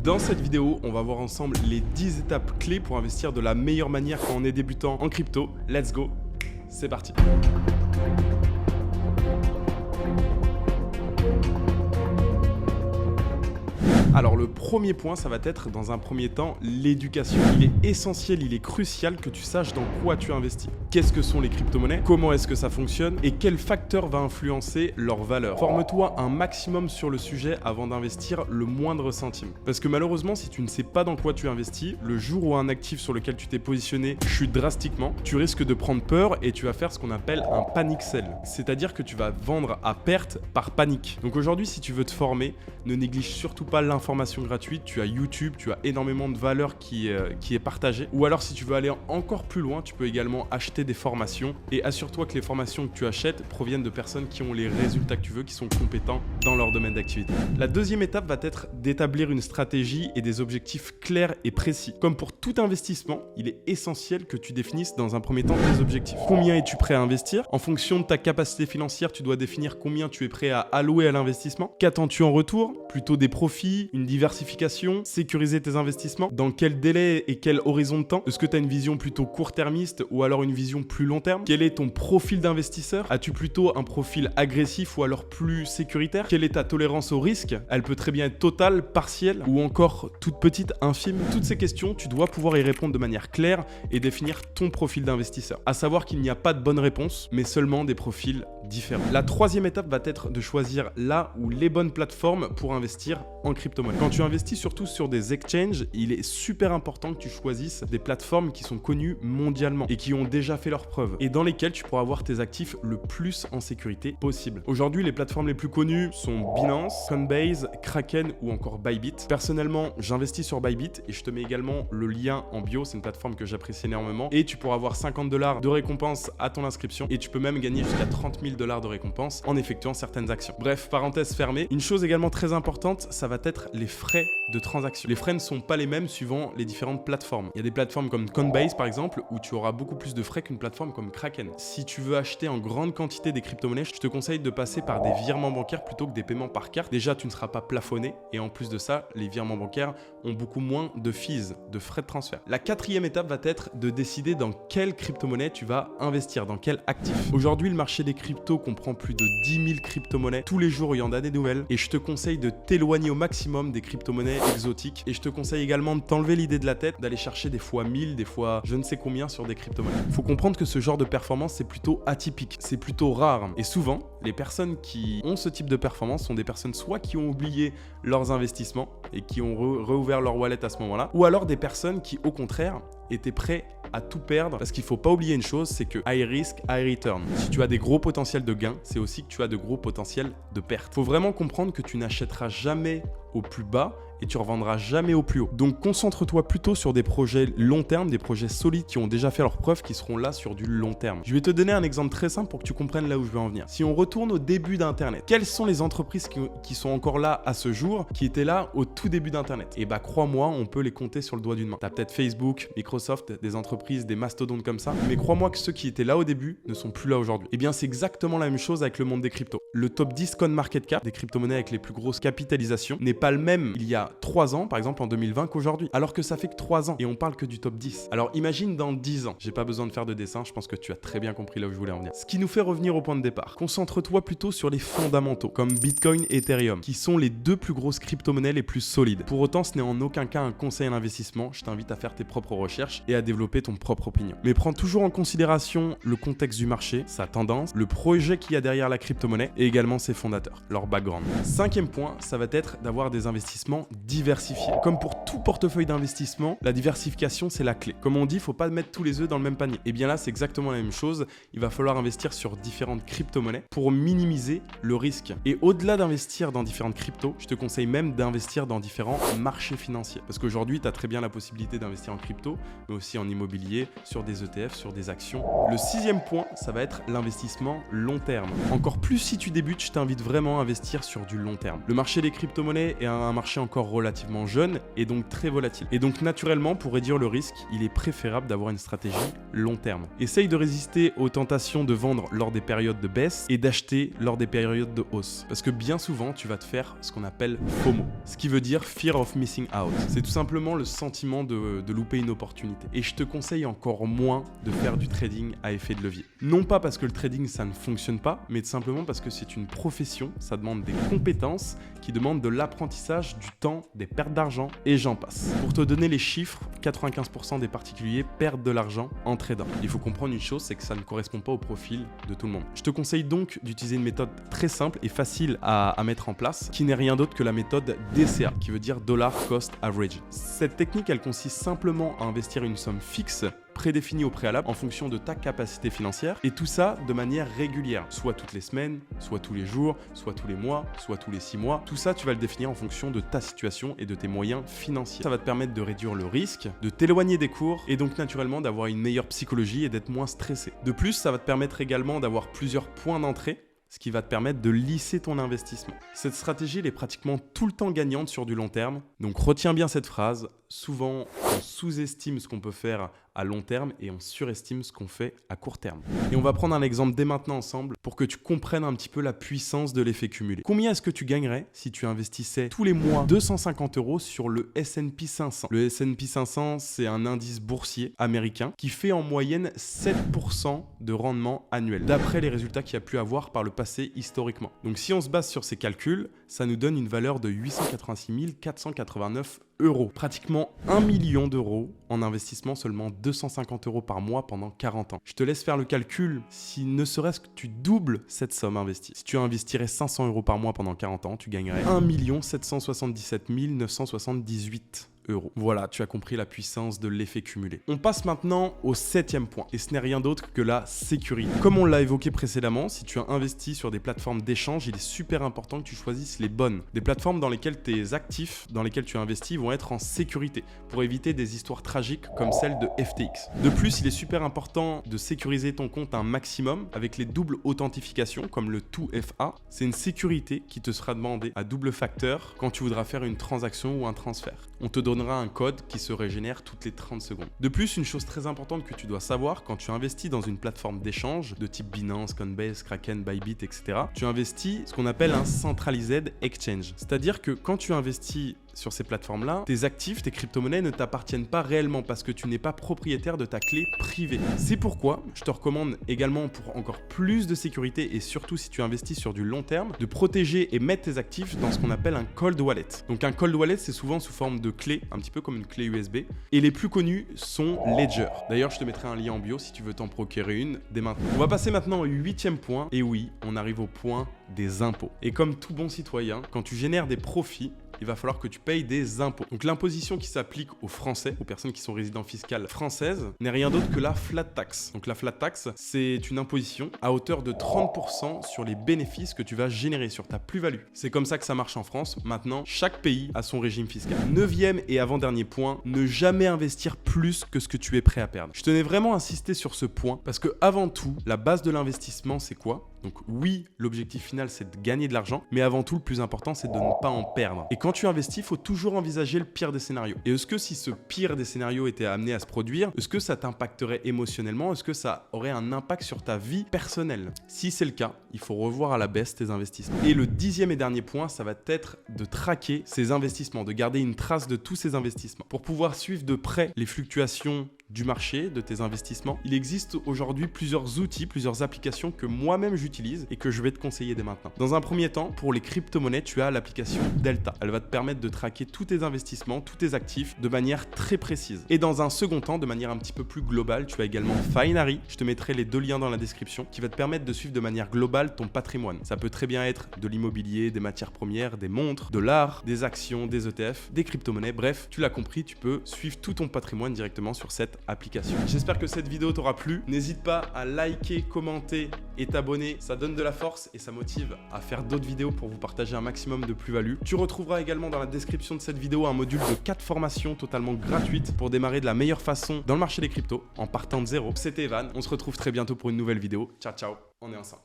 Dans cette vidéo, on va voir ensemble les 10 étapes clés pour investir de la meilleure manière quand on est débutant en crypto. Let's go, c'est parti. Alors le premier point, ça va être dans un premier temps l'éducation. Il est essentiel, il est crucial que tu saches dans quoi tu investis. Qu'est-ce que sont les crypto-monnaies? Comment est-ce que ça fonctionne? Et quel facteur va influencer leur valeur? Forme-toi un maximum sur le sujet avant d'investir le moindre centime. Parce que malheureusement, si tu ne sais pas dans quoi tu investis, le jour où un actif sur lequel tu t'es positionné chute drastiquement, tu risques de prendre peur et tu vas faire ce qu'on appelle un panic sell. C'est-à-dire que tu vas vendre à perte par panique. Donc aujourd'hui, si tu veux te former, ne néglige surtout pas l'information gratuite. Tu as YouTube, tu as énormément de valeur qui est partagée. Ou alors si tu veux aller encore plus loin, tu peux également acheter des formations et assure-toi que les formations que tu achètes proviennent de personnes qui ont les résultats que tu veux, qui sont compétents dans leur domaine d'activité. La deuxième étape va être d'établir une stratégie et des objectifs clairs et précis. Comme pour tout investissement, il est essentiel que tu définisses dans un premier temps tes objectifs. Combien es-tu prêt à investir? En fonction de ta capacité financière, tu dois définir combien tu es prêt à allouer à l'investissement. Qu'attends-tu en retour? Plutôt des profits, une diversification, sécuriser tes investissements. Dans quel délai et quel horizon de temps? Est-ce que tu as une vision plutôt court-termiste ou alors une vision plus long terme? Quel est ton profil d'investisseur? As-tu plutôt un profil agressif ou alors plus sécuritaire? Quelle est ta tolérance au risque? Elle peut très bien être totale, partielle ou encore toute petite, infime. Toutes ces questions, tu dois pouvoir y répondre de manière claire et définir ton profil d'investisseur. À savoir qu'il n'y a pas de bonne réponse, mais seulement des profils différents. La troisième étape va être de choisir là ou les bonnes plateformes pour investir en crypto-monnaie. Quand tu investis surtout sur des exchanges, il est super important que tu choisisses des plateformes qui sont connues mondialement et qui ont déjà fait leurs preuves et dans lesquelles tu pourras avoir tes actifs le plus en sécurité possible. Aujourd'hui, les plateformes les plus connues sont Binance, Coinbase, Kraken ou encore Bybit. Personnellement, j'investis sur Bybit et je te mets également le lien en bio. C'est une plateforme que j'apprécie énormément et tu pourras avoir $50 de récompense à ton inscription et tu peux même gagner jusqu'à $30 000 de récompense en effectuant certaines actions. Bref, parenthèse fermée. Une chose également très importante, ça va être les frais de transaction. Les frais ne sont pas les mêmes suivant les différentes plateformes. Il y a des plateformes comme Coinbase par exemple où tu auras beaucoup plus de frais qu'une plateforme comme Kraken. Si tu veux acheter en grande quantité des crypto-monnaies, je te conseille de passer par des virements bancaires plutôt que des paiements par carte. Déjà, tu ne seras pas plafonné et en plus de ça, les virements bancaires ont beaucoup moins de fees, de frais de transfert. La quatrième étape va être de décider dans quelle crypto-monnaie tu vas investir, dans quel actif. Aujourd'hui, le marché des cryptos comprend plus de 10 000 crypto-monnaies. Tous les jours, il y en a des nouvelles et je te conseille de t'éloigner au maximum des crypto-monnaies exotiques et je te conseille également de t'enlever l'idée de la tête d'aller chercher des fois 1000, des fois je ne sais combien sur des crypto-monnaies. Il faut comprendre que ce genre de performance, c'est plutôt atypique, c'est plutôt rare et souvent, les personnes qui ont ce type de performance sont des personnes soit qui ont oublié leurs investissements et qui ont réouvert leur wallet à ce moment-là, ou alors des personnes qui, au contraire, étaient prêts à tout perdre parce qu'il ne faut pas oublier une chose, c'est que high risk, high return. Si tu as des gros potentiels de gains, c'est aussi que tu as de gros potentiels de perte. Il faut vraiment comprendre que tu n'achèteras jamais au plus bas et tu revendras jamais au plus haut. Donc concentre-toi plutôt sur des projets long terme, des projets solides qui ont déjà fait leurs preuves, qui seront là sur du long terme. Je vais te donner un exemple très simple pour que tu comprennes là où je veux en venir. Si on retourne au début d'Internet, quelles sont les entreprises qui sont encore là à ce jour, qui étaient là au tout début d'Internet? Et bah crois-moi, on peut les compter sur le doigt d'une main. Tu as peut-être Facebook, Microsoft, des entreprises, des mastodontes comme ça, mais crois-moi que ceux qui étaient là au début ne sont plus là aujourd'hui. Et bien c'est exactement la même chose avec le monde des cryptos. Le top 10 CoinMarketCap des crypto-monnaies avec les plus grosses capitalisations n'est pas le même il y a 3 ans, par exemple en 2020 qu'aujourd'hui, alors que ça fait que 3 ans et on parle que du top 10. Alors imagine dans 10 ans, j'ai pas besoin de faire de dessin, je pense que tu as très bien compris là où je voulais en venir. Ce qui nous fait revenir au point de départ. Concentre-toi plutôt sur les fondamentaux, comme Bitcoin et Ethereum, qui sont les deux plus grosses crypto-monnaies les plus solides. Pour autant, ce n'est en aucun cas un conseil à l'investissement, je t'invite à faire tes propres recherches et à développer ton propre opinion. Mais prends toujours en considération le contexte du marché, sa tendance, le projet qu'il y a derrière la crypto-monnaie et également ses fondateurs, leur background. Cinquième point, ça va être d'avoir des investissements diversifiés. Comme pour tout portefeuille d'investissement, la diversification, c'est la clé. Comme on dit, il ne faut pas mettre tous les œufs dans le même panier. Et bien là, c'est exactement la même chose. Il va falloir investir sur différentes crypto-monnaies pour minimiser le risque. Et au-delà d'investir dans différentes cryptos, je te conseille même d'investir dans différents marchés financiers. Parce qu'aujourd'hui, tu as très bien la possibilité d'investir en crypto, mais aussi en immobilier, sur des ETF, sur des actions. Le sixième point, ça va être l'investissement long terme. Encore plus si tu débutes, je t'invite vraiment à investir sur du long terme. Le marché des crypto-monnaies est un marché encore encore relativement jeune et donc très volatile. Et donc naturellement, pour réduire le risque, il est préférable d'avoir une stratégie long terme. Essaye de résister aux tentations de vendre lors des périodes de baisse et d'acheter lors des périodes de hausse. Parce que bien souvent, tu vas te faire ce qu'on appelle FOMO, ce qui veut dire Fear of Missing Out. C'est tout simplement le sentiment de louper une opportunité. Et je te conseille encore moins de faire du trading à effet de levier. Non pas parce que le trading, ça ne fonctionne pas, mais tout simplement parce que c'est une profession, ça demande des compétences, qui demandent de l'apprentissage, du temps, des pertes d'argent, et j'en passe. Pour te donner les chiffres, 95% des particuliers perdent de l'argent en tradant. Il faut comprendre une chose, c'est que ça ne correspond pas au profil de tout le monde. Je te conseille donc d'utiliser une méthode très simple et facile à mettre en place, qui n'est rien d'autre que la méthode DCA, qui veut dire Dollar Cost Average. Cette technique, elle consiste simplement à investir une somme fixe prédéfinie au préalable en fonction de ta capacité financière, et tout ça de manière régulière, soit toutes les semaines, soit tous les jours, soit tous les mois, soit tous les 6 mois. Tout ça, tu vas le définir en fonction de ta situation et de tes moyens financiers. Ça va te permettre de réduire le risque, de t'éloigner des cours et donc naturellement d'avoir une meilleure psychologie et d'être moins stressé. De plus, ça va te permettre également d'avoir plusieurs points d'entrée, ce qui va te permettre de lisser ton investissement. Cette stratégie, elle est pratiquement tout le temps gagnante sur du long terme. Donc retiens bien cette phrase. Souvent, on sous-estime ce qu'on peut faire à long terme et on surestime ce qu'on fait à court terme. Et on va prendre un exemple dès maintenant ensemble pour que tu comprennes un petit peu la puissance de l'effet cumulé. Combien est-ce que tu gagnerais si tu investissais tous les mois 250 € sur le S&P 500 ? Le S&P 500, c'est un indice boursier américain qui fait en moyenne 7% de rendement annuel, d'après les résultats qu'il y a pu avoir par le passé historiquement. Donc si on se base sur ces calculs, ça nous donne une valeur de 886 489 €. Pratiquement 1 million d'euros en investissement, seulement 250 € par mois pendant 40 ans. Je te laisse faire le calcul. Si ne serait-ce que tu doubles cette somme investie, si tu investirais 500 € par mois pendant 40 ans, tu gagnerais 1 777 978 €. Voilà, tu as compris la puissance de l'effet cumulé. On passe maintenant au 7e point, et ce n'est rien d'autre que la sécurité. Comme on l'a évoqué précédemment, si tu as investi sur des plateformes d'échange, il est super important que tu choisisses les bonnes. Des plateformes dans lesquelles tes actifs, dans lesquels tu as investi, vont être en sécurité, pour éviter des histoires tragiques comme celle de FTX. De plus, il est super important de sécuriser ton compte un maximum avec les doubles authentifications, comme le 2FA. C'est une sécurité qui te sera demandée à double facteur quand tu voudras faire une transaction ou un transfert. On te donnera un code qui se régénère toutes les 30 secondes. De plus, une chose très importante que tu dois savoir quand tu investis dans une plateforme d'échange de type Binance, Coinbase, Kraken, Bybit, etc., tu investis ce qu'on appelle un centralized exchange. C'est-à-dire que quand tu investis sur ces plateformes-là, tes actifs, tes crypto-monnaies ne t'appartiennent pas réellement parce que tu n'es pas propriétaire de ta clé privée. C'est pourquoi je te recommande également, pour encore plus de sécurité et surtout si tu investis sur du long terme, de protéger et mettre tes actifs dans ce qu'on appelle un cold wallet. Donc un cold wallet, c'est souvent sous forme de clé, un petit peu comme une clé USB. Et les plus connus sont Ledger. D'ailleurs, je te mettrai un lien en bio si tu veux t'en procurer une dès maintenant. On va passer maintenant au 8e point. Et oui, on arrive au point des impôts. Et comme tout bon citoyen, quand tu génères des profits, il va falloir que tu payes des impôts. Donc l'imposition qui s'applique aux Français, aux personnes qui sont résidents fiscales françaises, n'est rien d'autre que la flat tax. Donc la flat tax, c'est une imposition à hauteur de 30% sur les bénéfices que tu vas générer sur ta plus-value. C'est comme ça que ça marche en France. Maintenant, chaque pays a son régime fiscal. 9e et avant-dernier point, ne jamais investir plus que ce que tu es prêt à perdre. Je tenais vraiment à insister sur ce point parce que avant tout, la base de l'investissement, c'est quoi ? Donc oui, l'objectif final, c'est de gagner de l'argent, mais avant tout, le plus important, c'est de ne pas en perdre. Et quand tu investis, il faut toujours envisager le pire des scénarios. Et est-ce que si ce pire des scénarios était amené à se produire, est-ce que ça t'impacterait émotionnellement ? Est-ce que ça aurait un impact sur ta vie personnelle ? Si c'est le cas, il faut revoir à la baisse tes investissements. Et le 10e et dernier point, ça va être de traquer ces investissements, de garder une trace de tous ces investissements. Pour pouvoir suivre de près les fluctuations du marché, de tes investissements, il existe aujourd'hui plusieurs outils, plusieurs applications que moi-même j'utilise et que je vais te conseiller dès maintenant. Dans un premier temps, pour les crypto-monnaies, tu as l'application Delta. Elle va te permettre de traquer tous tes investissements, tous tes actifs de manière très précise. Et dans un second temps, de manière un petit peu plus globale, tu as également Finary. Je te mettrai les 2 liens dans la description qui va te permettre de suivre de manière globale ton patrimoine. Ça peut très bien être de l'immobilier, des matières premières, des montres, de l'art, des actions, des ETF, des crypto-monnaies. Bref, tu l'as compris, tu peux suivre tout ton patrimoine directement sur cette application. J'espère que cette vidéo t'aura plu. N'hésite pas à liker, commenter et t'abonner. Ça donne de la force et ça motive à faire d'autres vidéos pour vous partager un maximum de plus-value. Tu retrouveras également dans la description de cette vidéo un module de 4 formations totalement gratuites pour démarrer de la meilleure façon dans le marché des cryptos en partant de zéro. C'était Evan. On se retrouve très bientôt pour une nouvelle vidéo. Ciao, ciao. On est ensemble.